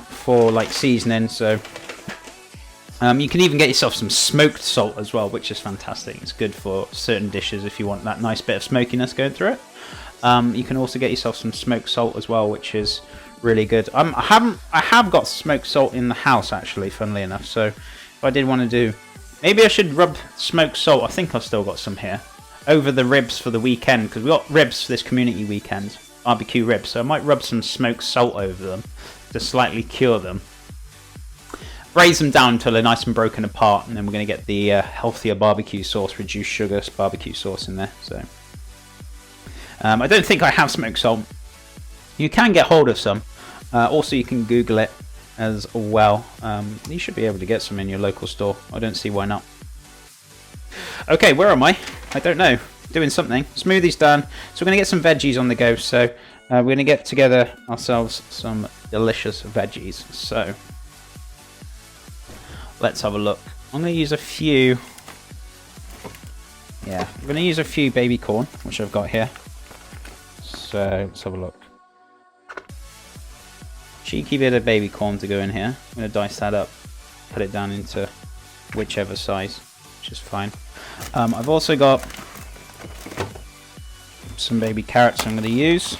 for like seasoning. So you can even get yourself some smoked salt as well, which is fantastic. It's good for certain dishes if you want that nice bit of smokiness going through it. You can also get yourself some smoked salt as well, which is really good. I have got smoked salt in the house actually, funnily enough. So if I did want to do, maybe I should rub smoked salt. I think I've still got some here over the ribs for the weekend, because we got ribs for this community weekend, barbecue ribs. So I might rub some smoked salt over them to slightly cure them. Braise them down until they're nice and broken apart, and then we're going to get the healthier barbecue sauce, reduced sugar barbecue sauce in there. So I don't think I have smoked salt. You can get hold of some. Also, you can Google it as well. You should be able to get some in your local store. I don't see why not. Okay, where am I? I don't know. Doing something. Smoothie's done. So we're going to get some veggies on the go. So we're going to get together ourselves some delicious veggies. So let's have a look. I'm going to use a few. Yeah, I'm going to use a few baby corn, which I've got here. So let's have a look. Cheeky bit of baby corn to go in here. I'm going to dice that up, put it down into whichever size, which is fine. I've also got some baby carrots I'm going to use,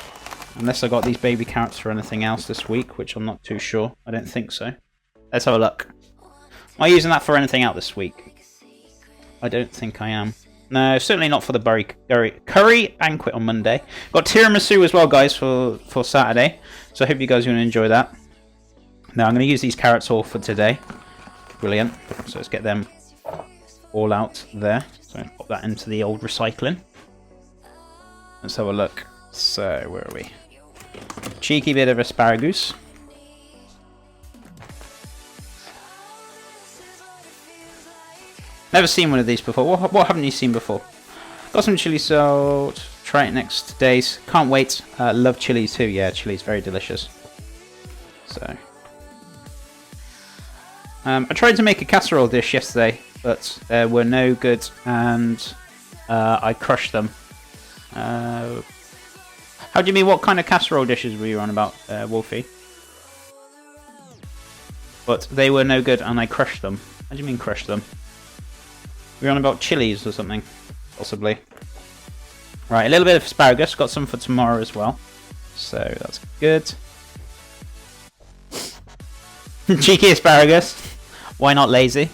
unless I got these baby carrots for anything else this week, which I'm not too sure. I don't think so. Let's have a look. Am I using that for anything out this week? I don't think I am. No, certainly not for the curry banquet on Monday. Got tiramisu as well, guys, for Saturday. So I hope you guys are going to enjoy that. Now I'm going to use these carrots all for today. Brilliant. So let's get them all out there. So pop that into the old recycling. Let's have a look. So where are we? Cheeky bit of asparagus. Never seen one of these before. What haven't you seen before? Got some chili salt. Try it next days. Can't wait. Love chili too. Yeah, chili's very delicious. So I tried to make a casserole dish yesterday, but they were no good, and I crushed them. How do you mean? What kind of casserole dishes were you on about, Wolfie? But they were no good, and I crushed them. How do you mean crushed them? We're on about chilies or something, possibly. Right, a little bit of asparagus. Got some for tomorrow as well. So that's good. Cheeky asparagus. Why not lazy?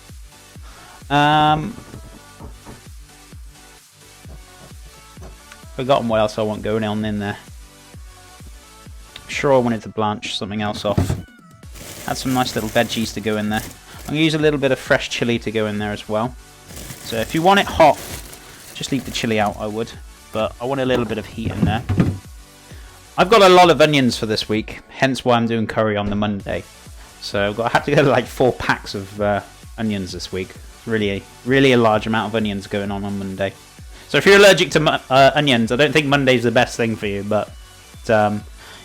Forgotten what else I want going on in there. Sure, I wanted to blanch something else off. Add some nice little veggies to go in there. I'm going to use a little bit of fresh chili to go in there as well. So if you want it hot, just leave the chili out, I would. But I want a little bit of heat in there. I've got a lot of onions for this week, hence why I'm doing curry on the Monday. So I have to get like 4 packs of onions this week. Really a large amount of onions going on Monday. So if you're allergic to onions, I don't think Monday's the best thing for you. But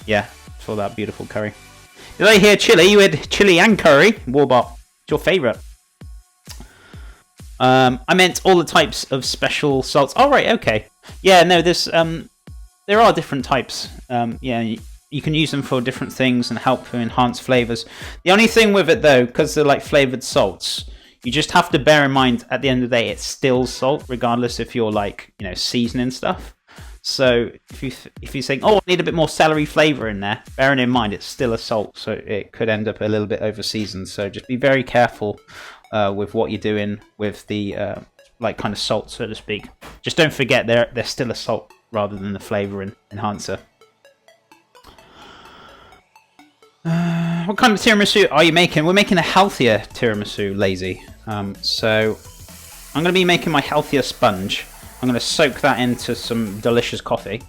yeah, for that beautiful curry. Did I hear chili? You had chili and curry. Warbot, it's your favourite. I meant all the types of special salts. Oh, right, okay. Yeah, no, there are different types. Yeah, you can use them for different things and help to enhance flavors. The only thing with it, though, because they're like flavored salts, you just have to bear in mind, at the end of the day, it's still salt, regardless if you're like, seasoning stuff. So if you're saying, oh, I need a bit more celery flavor in there, bearing in mind it's still a salt, so it could end up a little bit over seasoned. So just be very careful with what you're doing with the like kind of salt, so to speak. Just don't forget they're still a salt rather than the flavor enhancer. What kind of tiramisu are you making? We're making a healthier tiramisu, Lazy. So I'm going to be making my healthier sponge. I'm going to soak that into some delicious coffee.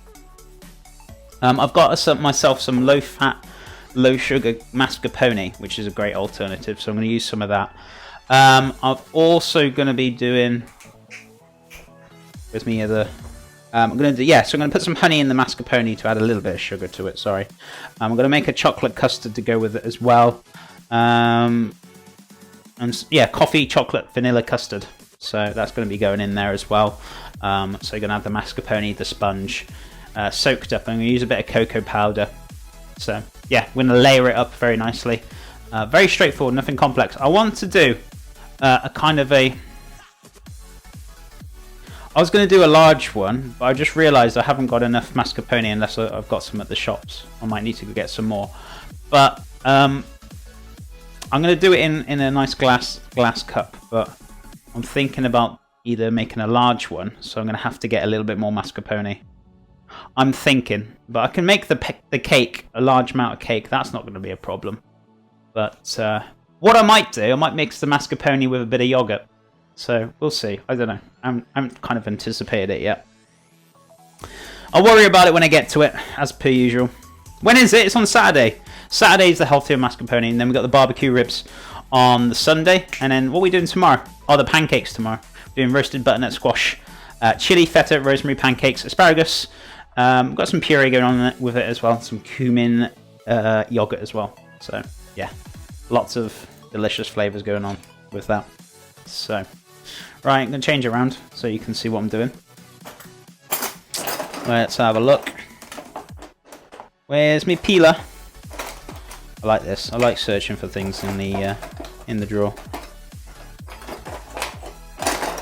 I've got myself some low-fat, low-sugar mascarpone, which is a great alternative. So I'm going to use some of that. I'm also going to be doing. With me here, I'm going to do, so I'm going to put some honey in the mascarpone to add a little bit of sugar to it. Sorry, I'm going to make a chocolate custard to go with it as well. And yeah, coffee, chocolate, vanilla custard. So that's going to be going in there as well. So you're going to have the mascarpone, the sponge, soaked up. I'm going to use a bit of cocoa powder So yeah, we're going to layer it up very nicely. Very straightforward, nothing complex. I want to do a kind of a... I was going to do a large one, but I just realised I haven't got enough mascarpone unless I've got some at the shops. I might need to go get some more. But I'm going to do it in a nice glass cup, but I'm thinking about either making a large one, so I'm going to have to get a little bit more mascarpone. I'm thinking, but I can make the cake, a large amount of cake. That's not going to be a problem. But what I might do, I might mix the mascarpone with a bit of yogurt. So we'll see. I don't know. I haven't kind of anticipated it yet. I'll worry about it when I get to it, as per usual. When is it? It's on Saturday. Saturday's the healthier mascarpone, and then we've got the barbecue ribs on the Sunday. And then what are we doing tomorrow? Oh, the pancakes tomorrow. We're doing roasted butternut squash, chili, feta, rosemary pancakes, asparagus. Got some puree going on with it as well. Some cumin yogurt as well. So yeah, lots of delicious flavours going on with that. So right, I'm going to change it around so you can see what I'm doing. Let's have a look. Where's my peeler? I like this. I like searching for things in the drawer.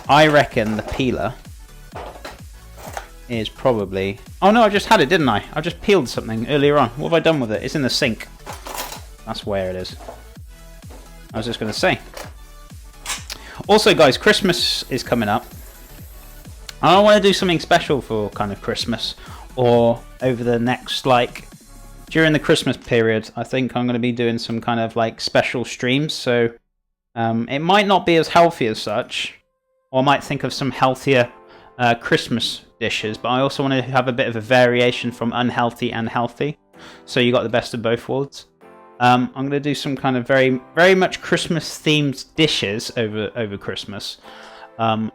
I reckon the peeler is probably... Oh no, I just had it, didn't I? I just peeled something earlier on. What have I done with it? It's in the sink. That's where it is. I was just going to say. Also, guys, Christmas is coming up. I want to do something special for kind of Christmas, or over the next, like, during the Christmas period. I think I'm going to be doing some kind of like special streams. So it might not be as healthy as such, or I might think of some healthier Christmas dishes. But I also want to have a bit of a variation from unhealthy and healthy. So you got the best of both worlds. I'm going to do some kind of very, very much Christmas-themed dishes over Christmas. If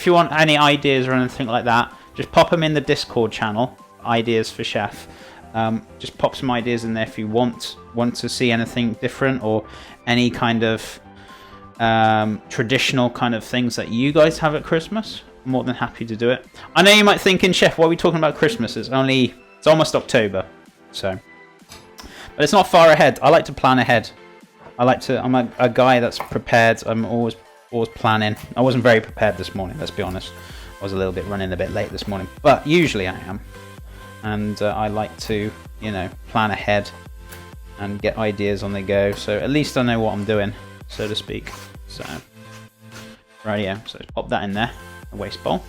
you want any ideas or anything like that, just pop them in the Discord channel, Ideas for Chef. Just pop some ideas in there if you want to see anything different, or any kind of traditional kind of things that you guys have at Christmas. I'm more than happy to do it. I know you might think, Chef, why are we talking about Christmas? It's almost October, so... But it's not far ahead. I like to plan ahead. I'm a guy that's prepared. I'm always planning. I wasn't very prepared this morning, let's be honest. I was running a bit late this morning, but usually I am. And I like to, plan ahead and get ideas on the go. So at least I know what I'm doing, so to speak. So, right, yeah. So pop that in there, a waste bowl.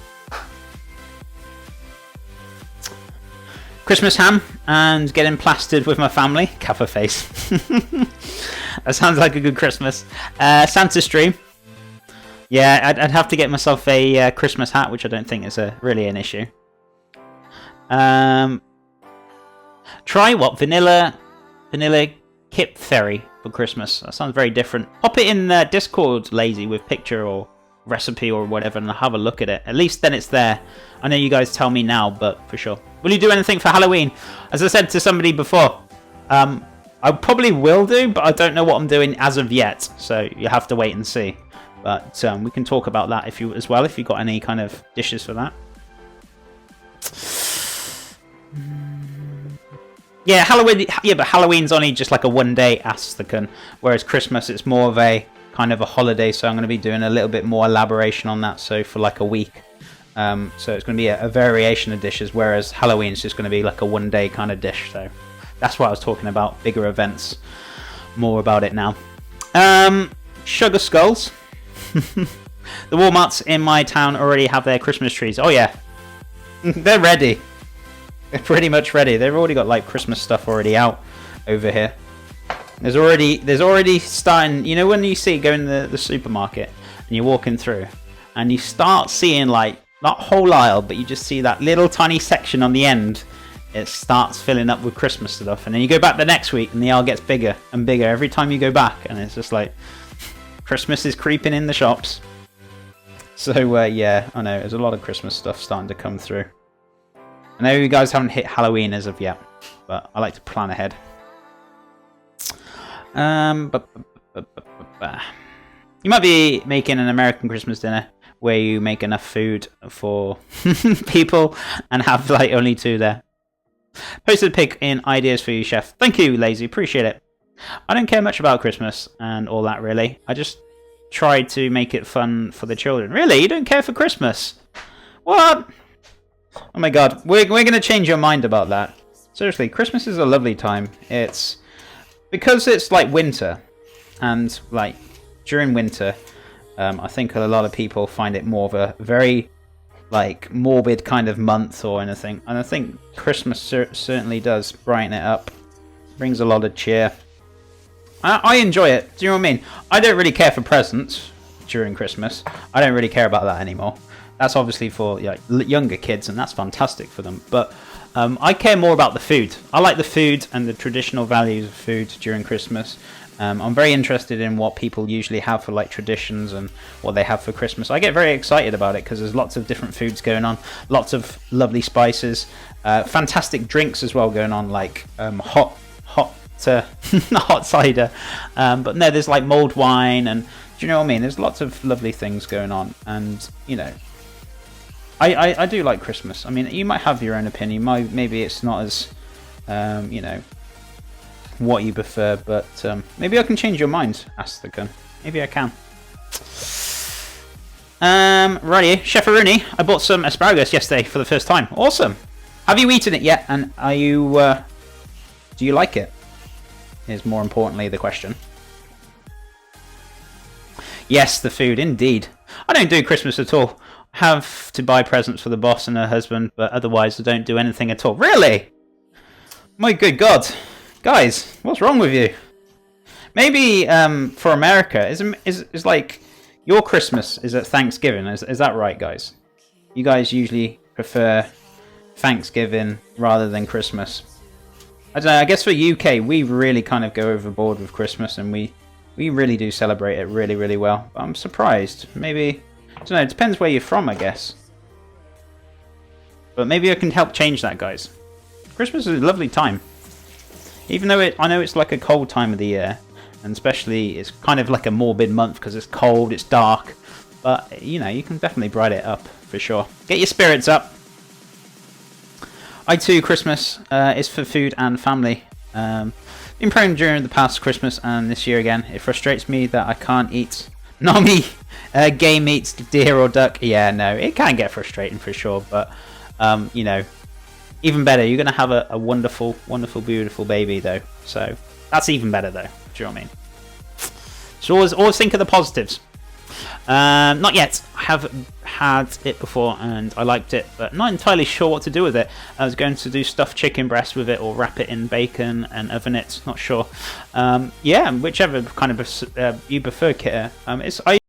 Christmas ham and getting plastered with my family. Kappa face. That sounds like a good Christmas. Santa stream. Yeah, I'd have to get myself a Christmas hat, which I don't think is really an issue. Try what? Vanilla Kip Ferry for Christmas. That sounds very different. Pop it in Discord, lazy, with picture or recipe or whatever, and I'll have a look at it. At least then it's there. I know you guys tell me now, but for sure. Will you do anything for Halloween? As I said to somebody before, I probably will do, but I don't know what I'm doing as of yet. So you have to wait and see. But we can talk about that if you've got any kind of dishes for that. Yeah, Halloween. Yeah, but Halloween's only just like a one-day Astacan, whereas Christmas it's more of a kind of a holiday. So I'm going to be doing a little bit more elaboration on that. So for like a week. So it's going to be a variation of dishes, whereas Halloween is just going to be like a one-day kind of dish. So that's what I was talking about. Bigger events. More about it now. Sugar skulls. The Walmarts in my town already have their Christmas trees. Oh yeah, they're ready. They're pretty much ready. They've already got like Christmas stuff already out over here. There's already starting. You know when you go in the supermarket and you're walking through, and you start seeing like not whole aisle, but you just see that little tiny section on the end. It starts filling up with Christmas stuff, and then you go back the next week, and the aisle gets bigger and bigger every time you go back, and it's just like Christmas is creeping in the shops. So yeah, I know there's a lot of Christmas stuff starting to come through. I know you guys haven't hit Halloween as of yet, but I like to plan ahead. You might be making an American Christmas dinner where you make enough food for people and have like only 2 there. Posted a pic in ideas for you, chef. Thank you, Lazy. Appreciate it. I don't care much about Christmas and all that, really. I just try to make it fun for the children. Really? You don't care for Christmas? What? Oh my god. We're going to change your mind about that. Seriously, Christmas is a lovely time. It's... because it's like winter. And, like, during winter, I think a lot of people find it more of a very... like morbid kind of month or anything, and I think Christmas certainly does brighten it up, brings a lot of cheer. I enjoy it. Do you know what I mean? I don't really care for presents during Christmas. I don't really care about that anymore. That's obviously for like younger kids, and that's fantastic for them. But I care more about the food. I like the food and the traditional values of food during Christmas. I'm very interested in what people usually have for like traditions and what they have for Christmas. I get very excited about it because there's lots of different foods going on, lots of lovely spices, fantastic drinks as well going on, like hot hot cider. But no, there's like mulled wine, and do you know what I mean? There's lots of lovely things going on, and you know, I do like Christmas. I mean, you might have your own opinion. Maybe it's not as you know, what you prefer, but maybe I can change your mind, Astagun. Maybe I can. Righty, Chef Rooney, I bought some asparagus yesterday for the first time. Awesome. Have you eaten it yet? And are you do you like it? Is more importantly the question. Yes, the food, indeed. I don't do Christmas at all. I have to buy presents for the boss and her husband, but otherwise I don't do anything at all. Really? My good God. Guys, what's wrong with you? Maybe for America, is like your Christmas is at Thanksgiving. Is that right, guys? You guys usually prefer Thanksgiving rather than Christmas. I don't know. I guess for UK, we really kind of go overboard with Christmas, and we really do celebrate it really, really well. But I'm surprised. Maybe I don't know. It depends where you're from, I guess. But maybe I can help change that, guys. Christmas is a lovely time. Even though I know it's like a cold time of the year, and especially it's kind of like a morbid month because it's cold, it's dark, but you know, you can definitely brighten it up for sure. Get your spirits up. I too, Christmas is for food and family. Been praying during the past Christmas and this year again. It frustrates me that I can't eat game meats, deer or duck. Yeah, no, it can get frustrating for sure, but you know, even better, you're going to have a wonderful, wonderful, beautiful baby, though. So that's even better, though. Do you know what I mean? So always think of the positives. Not yet. I have had it before, and I liked it, but not entirely sure what to do with it. I was going to do stuffed chicken breast with it, or wrap it in bacon and oven it. Not sure. Yeah, whichever kind of you prefer, Kitter. I